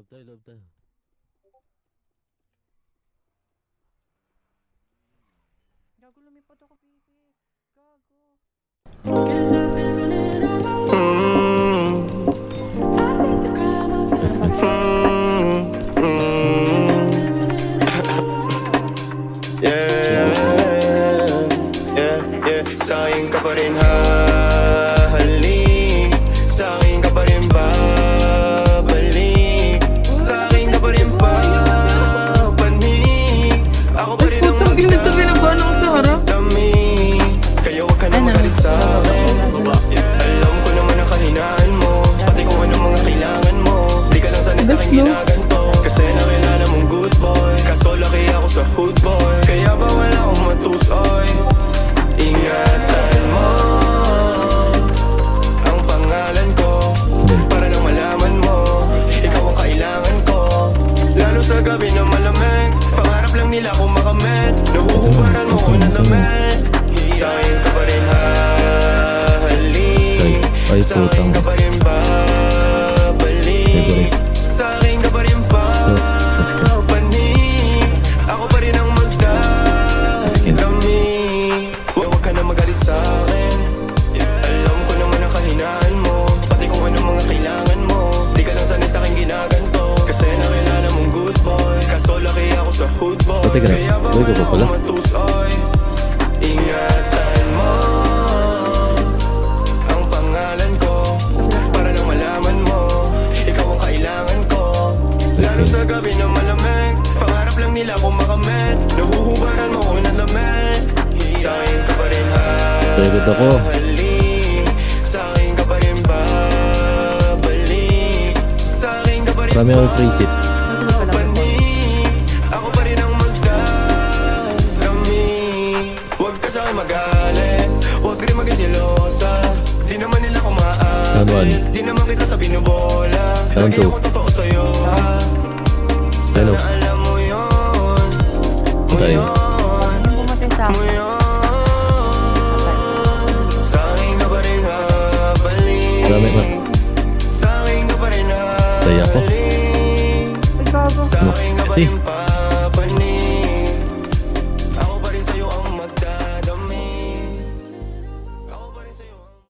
Love tayo. Gago, lumipad ako, baby. Gago. Sa'kin ka pa rin hahalik, sa'kin ka pa rin babalik, sa'kin ka pa rin papanig. Ako pa rin ang magdadami, kaya huwag ka na magalit sa'kin. Alam ko naman ang kahinaan mo, pati kung anong mga kailangan mo. Di ka lang sanay sa'kin ginaganto, kasi nakilala mong good boy. Kaso laki ako sa hood boy, kaya bawal akong matusoy. Ingatan mo ang pangalan ko, para lang malaman mo, ikaw ang kailangan ko. Lalo sa gabi na malamig, pangarap lang nila kung makamit. Nahuhubaran mo ko ng damit, sa'kin ka pa rin hahalik, sa'kin ka pa rin babalik, sa'kin ka pa rin papanig. Ako pa rin ang magdadami, huwag ka na magalit sa'kin. Alam ko naman ang kahinaan mo, pati kung anong mga kailangan mo. Di ka lang sanay sa'kin ginaganto, kasi nakilala mong good boy. Kaso laki ako sa hood boy, kaya bawal ako matusoy. Ingatan mo ang pangalan ko, para lang malaman mo, ikaw ang kailangan ko. Lalo sa gabi na malamig, pangarap lang nila kung makamit. Nahuhubaran mo ko ng damit, sa'kin ka pa rin hahalik, sa'kin ka pa rin babalik, sa'kin ka pa rin papanig. Ako pa rin ang magdadami. Huwag ka sa'kin magalit, huwag rin maging selosa. Di naman nila kumaawit, di naman kita sa binubola. Lagi ako totoo sa'yo, ha? Sana alam mo yun, mo yun, mo yun. Sa'kin ka pa rin babalik, sa'kin ka pa rin babalik, sa'kin ka pa rin papanig.